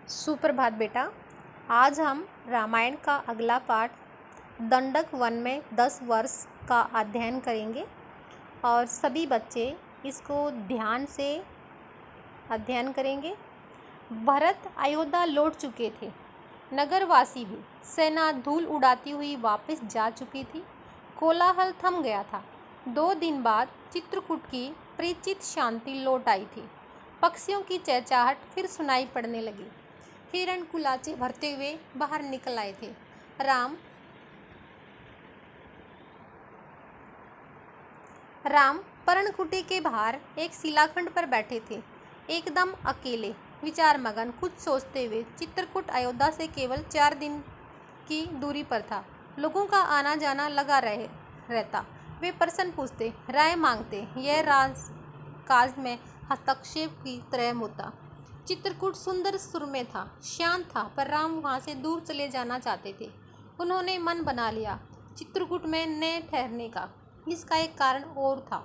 सुप्रभात बेटा। आज हम रामायण का अगला पाठ दंडक वन में 10 वर्ष का अध्ययन करेंगे और सभी बच्चे इसको ध्यान से अध्ययन करेंगे। भरत अयोध्या लौट चुके थे। नगरवासी भी सेना धूल उड़ाती हुई वापस जा चुकी थी। कोलाहल थम गया था। 2 दिन बाद चित्रकूट की परिचित शांति लौट आई थी। पक्षियों की चहचहाट फिर सुनाई पड़ने लगी। हिरण कुलाचे भरते हुए बाहर निकल आए थे। राम पर्णकुटी के बाहर एक शिलाखंड पर बैठे थे, एकदम अकेले, विचार मगन। कुछ सोचते हुए। चित्रकूट अयोध्या से केवल 4 दिन की दूरी पर था। लोगों का आना जाना लगा रहता। वे प्रश्न पूछते, राय मांगते, यह राज काज में हस्तक्षेप की तरह होता। चित्रकूट सुंदर सुर में था, शांत था, पर राम वहाँ से दूर चले जाना चाहते थे। उन्होंने मन बना लिया चित्रकूट में न ठहरने का। इसका एक कारण और था,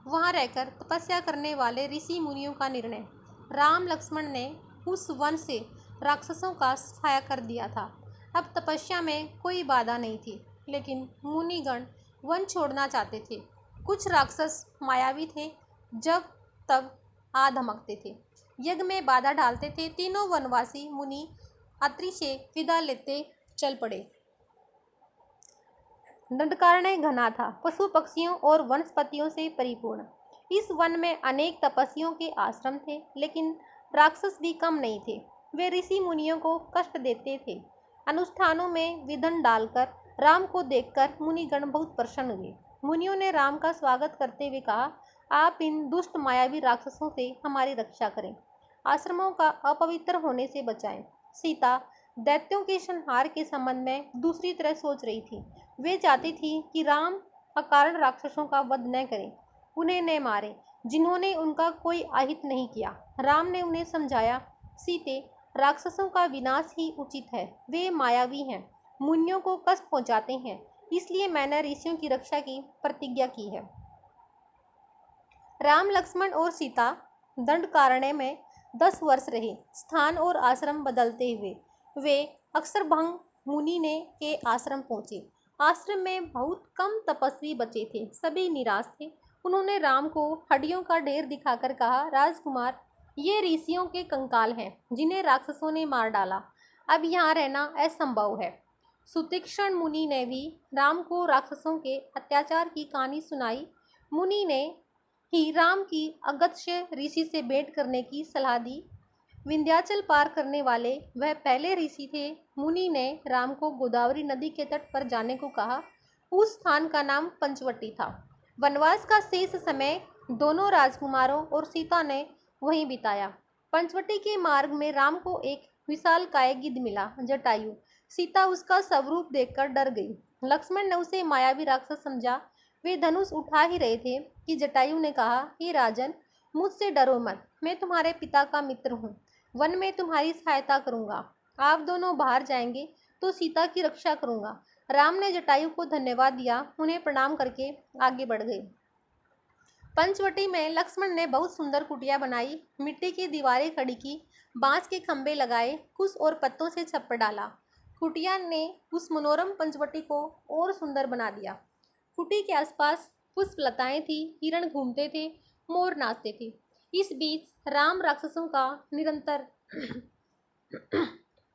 वहाँ रहकर तपस्या करने वाले ऋषि मुनियों का निर्णय। राम लक्ष्मण ने उस वन से राक्षसों का सफाया कर दिया था। अब तपस्या में कोई बाधा नहीं थी, लेकिन मुनिगण वन छोड़ना चाहते थे। कुछ राक्षस मायावी थे, जब तब आ धमकते थे, यज्ञ में बाधा डालते थे। तीनों वनवासी मुनि अत्रि से विदा लेते चल पड़े। दंडकारण्य घना था, पशु पक्षियों और वनस्पतियों से परिपूर्ण। इस वन में अनेक तपस्वियों के आश्रम थे, लेकिन राक्षस भी कम नहीं थे। वे ऋषि मुनियों को कष्ट देते थे। अनुष्ठानों में विघ्न डालकर राम को देखकर मुनिगण बहुत प्रसन्न हुए। मुनियों ने राम का स्वागत करते हुए कहा, आप इन दुष्ट मायावी राक्षसों से हमारी रक्षा करें, आश्रमों का अपवित्र होने से बचाएं। सीता दैत्यों के संहार के संबंध में दूसरी तरह सोच रही थी। वे चाहती थी कि राम अकारण राक्षसों का वध न करें, उन्हें न मारे, जिन्होंने उनका कोई अहित नहीं किया। राम ने उन्हें समझाया, सीते, राक्षसों का विनाश ही उचित है। वे मायावी हैं, मुनियों को कष्ट पहुंचाते हैं, इसलिए मैंने ऋषियों की रक्षा की प्रतिज्ञा की है। राम, लक्ष्मण और सीता दंडकारण्य में 10 वर्ष रहे। स्थान और आश्रम बदलते हुए वे अक्षरभंग मुनि ने के आश्रम पहुँचे। आश्रम में बहुत कम तपस्वी बचे थे, सभी निराश थे। उन्होंने राम को हड्डियों का ढेर दिखाकर कहा, राजकुमार, ये ऋषियों के कंकाल हैं, जिन्हें राक्षसों ने मार डाला। अब यहाँ रहना असंभव है। सुतीक्ष्ण मुनि ने भी राम को राक्षसों के अत्याचार की कहानी सुनाई। मुनि ने ही राम की अगस्त्य ऋषि से भेंट करने की सलाह दी। विंध्याचल पार करने वाले वह पहले ऋषि थे। मुनि ने राम को गोदावरी नदी के तट पर जाने को कहा। उस स्थान का नाम पंचवटी था। वनवास का शेष समय दोनों राजकुमारों और सीता ने वहीं बिताया। पंचवटी के मार्ग में राम को एक विशालकाय गिद्ध मिला, जटायु। सीता उसका स्वरूप देखकर डर गई। लक्ष्मण ने उसे मायावी राक्षस समझा। वे धनुष उठा ही रहे थे कि जटायु ने कहा, हे राजन, मुझसे डरो मत, मैं तुम्हारे पिता का मित्र हूँ, वन में तुम्हारी सहायता करूँगा। आप दोनों बाहर जाएंगे तो सीता की रक्षा करूँगा। राम ने जटायु को धन्यवाद दिया, उन्हें प्रणाम करके आगे बढ़ गए। पंचवटी में लक्ष्मण ने बहुत सुंदर कुटिया बनाई, मिट्टी की दीवारें खड़ी की, बांस के खंभे लगाए, कुश और पत्तों से छप्पर डाला। कुटिया ने उस मनोरम पंचवटी को और सुंदर बना दिया। कुटी के आसपास पुष्प लताएं थी, हिरण घूमते थे, मोर नाचते थे। इस बीच राम राक्षसों का निरंतर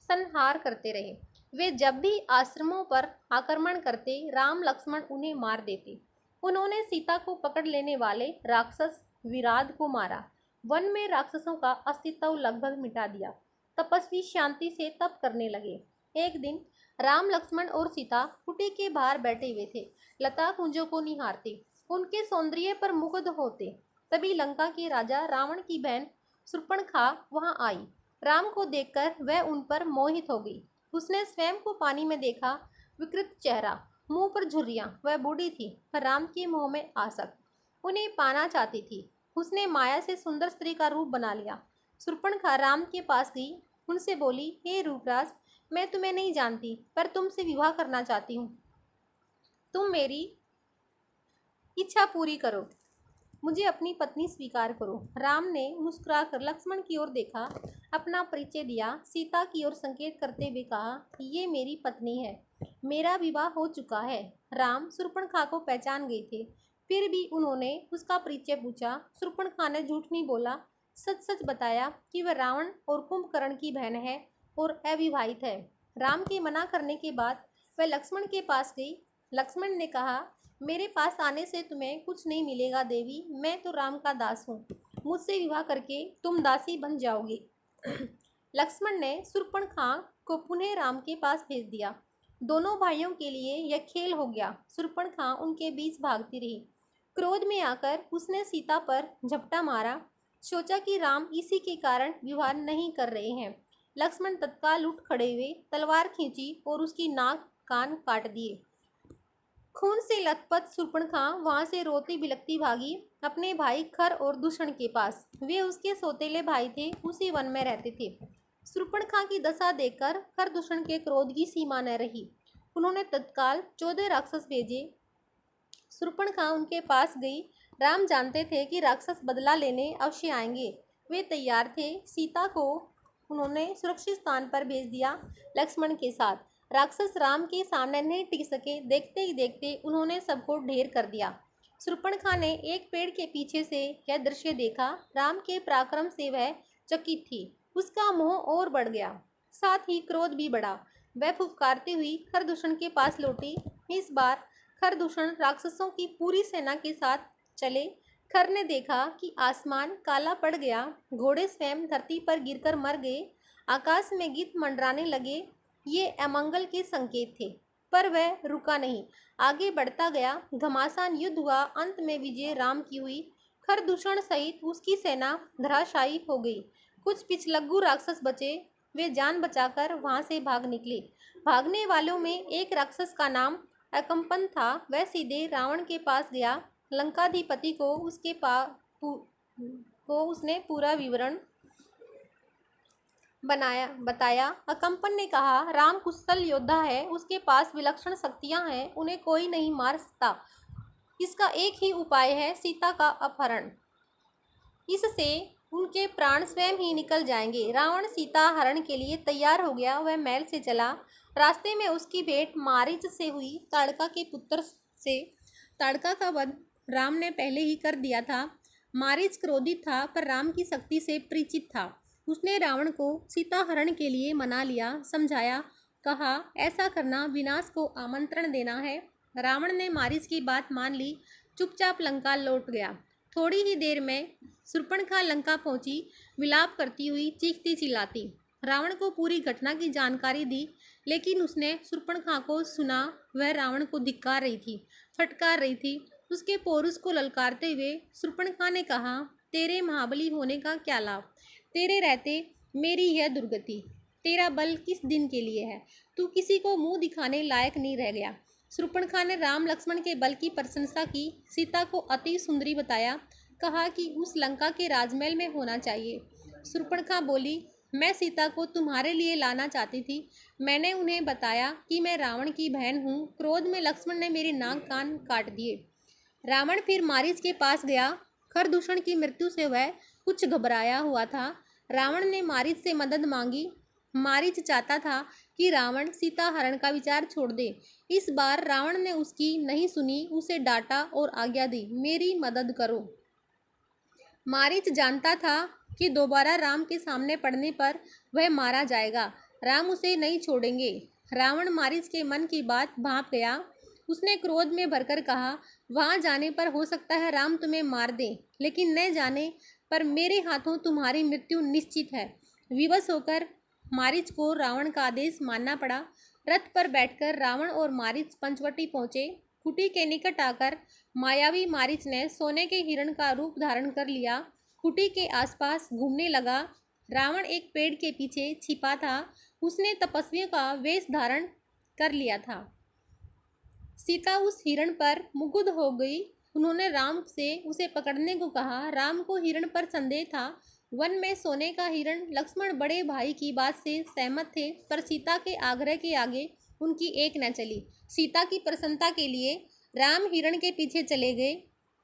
संहार करते रहे। वे जब भी आश्रमों पर आक्रमण करते, राम लक्ष्मण उन्हें मार देते। उन्होंने सीता को पकड़ लेने वाले राक्षस विराध को मारा। वन में राक्षसों का अस्तित्व लगभग मिटा दिया। तपस्वी शांति से तप करने लगे। एक दिन राम, लक्ष्मण और सीता कुटी के बाहर बैठे हुए थे, लता कुंजों को निहारते, उनके सौंदर्य पर मुग्ध होते। तभी लंका के राजा रावण की बहन शूर्पणखा वहां आई। राम को देखकर वह उन पर मोहित हो गई। उसने स्वयं को पानी में देखा, विकृत चेहरा, मुंह पर झुर्रियां। वह बूढ़ी थी, पर राम के मोह में आसक्त, उन्हें पाना चाहती थी। उसने माया से सुंदर स्त्री का रूप बना लिया। शूर्पणखा राम के पास गई, उनसे बोली, हे रूपराज, मैं तुम्हें नहीं जानती, पर तुमसे विवाह करना चाहती हूँ। तुम मेरी इच्छा पूरी करो, मुझे अपनी पत्नी स्वीकार करो। राम ने मुस्कुराकर लक्ष्मण की ओर देखा। अपना परिचय दिया। सीता की ओर संकेत करते हुए कहा, ये मेरी पत्नी है, मेरा विवाह हो चुका है। राम शूर्पणखा को पहचान गए थे, फिर भी उन्होंने उसका परिचय पूछा। शूर्पणखा ने झूठ नहीं बोला, सच सच बताया कि वह रावण और कुंभकर्ण की बहन है और अविवाहित है। राम के मना करने के बाद वह लक्ष्मण के पास गई। लक्ष्मण ने कहा, मेरे पास आने से तुम्हें कुछ नहीं मिलेगा देवी, मैं तो राम का दास हूँ, मुझसे विवाह करके तुम दासी बन जाओगी। लक्ष्मण ने शूर्पणखा को पुनः राम के पास भेज दिया। दोनों भाइयों के लिए यह खेल हो गया। शूर्पणखा उनके बीच भागती रही। क्रोध में आकर उसने सीता पर झपटा मारा। सोचा कि राम इसी के कारण विवाह नहीं कर रहे हैं। लक्ष्मण तत्काल उठ खड़े हुए, तलवार खींची और उसकी नाक कान काट दिए। खून से लथपथ शूर्पणखा वहां से रोती बिलखती भागी अपने भाई खर और दूषण के पास। वे उसके सौतेले भाई थे, उसी वन में रहते थे। शूर्पणखा की दशा देखकर खर दूषण के क्रोध की सीमा न रही। उन्होंने तत्काल 14 राक्षस भेजे। शूर्पणखा उनके पास गई। राम जानते थे कि राक्षस बदला लेने अवश्य आएंगे। वे तैयार थे। सीता को उन्होंने सुरक्षित स्थान पर भेज दिया लक्ष्मण के साथ। राक्षस राम के सामने नहीं टिक सके। देखते ही देखते उन्होंने सबको ढेर कर दिया। शूर्पणखा ने एक पेड़ के पीछे से यह दृश्य देखा। राम के पराक्रम से वह चकित थी। उसका मोह और बढ़ गया, साथ ही क्रोध भी बढ़ा। वह फुफकारती हुई खरदूषण के पास लौटी। इस बार खरदूषण राक्षसों की पूरी सेना के साथ चले। खर ने देखा कि आसमान काला पड़ गया, घोड़े स्वयं धरती पर गिरकर मर गए, आकाश में गीत मंडराने लगे। ये अमंगल के संकेत थे, पर वह रुका नहीं, आगे बढ़ता गया। घमासान युद्ध हुआ, अंत में विजय राम की हुई। खरदूषण सहित उसकी सेना धराशायी हो गई। कुछ पिछलग्गू राक्षस बचे, वे जान बचाकर वहां से भाग निकले। भागने वालों में एक राक्षस का नाम अकम्पन था। वह सीधे रावण के पास गया। लंकाधिपति को उसने पूरा विवरण बताया। अकम्पन ने कहा, राम कुशल योद्धा है, उसके पास विलक्षण शक्तियां हैं, उन्हें कोई नहीं मार सकता। इसका एक ही उपाय है, सीता का अपहरण। इससे उनके प्राण स्वयं ही निकल जाएंगे। रावण सीता हरण के लिए तैयार हो गया। वह महल से चला। रास्ते में उसकी भेंट मारीच से हुई, ताड़का के पुत्र से। ताड़का का वध राम ने पहले ही कर दिया था। मारीच क्रोधित था, पर राम की शक्ति से परिचित था। उसने रावण को सीता हरण के लिए मना लिया, समझाया, कहा, ऐसा करना विनाश को आमंत्रण देना है। रावण ने मारीच की बात मान ली, चुपचाप लंका लौट गया। थोड़ी ही देर में शूर्पणखा लंका पहुंची, विलाप करती हुई, चीखती चिल्लाती। रावण को पूरी घटना की जानकारी दी, लेकिन उसने शूर्पणखा को सुना। वह रावण को धिक्कार रही थी, फटकार रही थी। उसके पौरुष को ललकारते हुए शूर्पणखा ने कहा, तेरे महाबली होने का क्या लाभ, तेरे रहते मेरी यह दुर्गति। तेरा बल किस दिन के लिए है, तू किसी को मुंह दिखाने लायक नहीं रह गया। शूर्पणखा ने राम लक्ष्मण के बल की प्रशंसा की, सीता को अति सुंदरी बताया, कहा कि उस लंका के राजमहल में होना चाहिए। शूर्पणखा बोली, मैं सीता को तुम्हारे लिए लाना चाहती थी। मैंने उन्हें बताया कि मैं रावण की बहन हूँ। क्रोध में लक्ष्मण ने मेरे नाक कान काट दिए। रावण फिर मारीच के पास गया। खरदूषण की मृत्यु से वह कुछ घबराया हुआ था। रावण ने मारीच से मदद मांगी। मारीच चाहता था कि रावण सीता हरण का विचार छोड़ दे। इस बार रावण ने उसकी नहीं सुनी, उसे डांटा और आज्ञा दी, मेरी मदद करो। मारीच जानता था कि दोबारा राम के सामने पड़ने पर वह मारा जाएगा। राम उसे नहीं छोड़ेंगे। रावण मारीच के मन की बात भांप गया। उसने क्रोध में भरकर कहा, वहां जाने पर हो सकता है राम तुम्हें मार दें, लेकिन न जाने पर मेरे हाथों तुम्हारी मृत्यु निश्चित है। विवश होकर मारीच को रावण का आदेश मानना पड़ा। रथ पर बैठकर रावण और मारीच पंचवटी पहुंचे। कुटी के निकट आकर मायावी मारीच ने सोने के हिरण का रूप धारण कर लिया। कुटी के आसपास घूमने लगा। रावण एक पेड़ के पीछे छिपा था। उसने तपस्वियों का वेश धारण कर लिया था। सीता उस हिरण पर मुग्ध हो गई। उन्होंने राम से उसे पकड़ने को कहा। राम को हिरण पर संदेह था। वन में सोने का हिरण लक्ष्मण बड़े भाई की बात से सहमत थे, पर सीता के आग्रह के आगे उनकी एक न चली। सीता की प्रसन्नता के लिए राम हिरण के पीछे चले गए।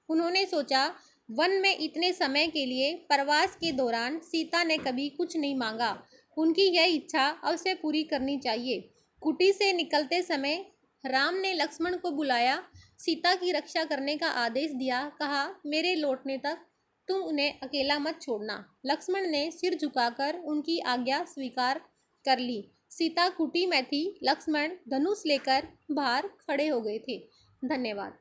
उन्होंने सोचा, वन में इतने समय के लिए प्रवास के दौरान सीता ने कभी कुछ नहीं मांगा। उनकी यह इच्छा अवश्य पूरी करनी चाहिए। कुटी से निकलते समय राम ने लक्ष्मण को बुलाया, सीता की रक्षा करने का आदेश दिया। कहा, मेरे लौटने तक तुम उन्हें अकेला मत छोड़ना। लक्ष्मण ने सिर झुकाकर उनकी आज्ञा स्वीकार कर ली। सीता कुटी में थी। लक्ष्मण धनुष लेकर बाहर खड़े हो गए थे। धन्यवाद।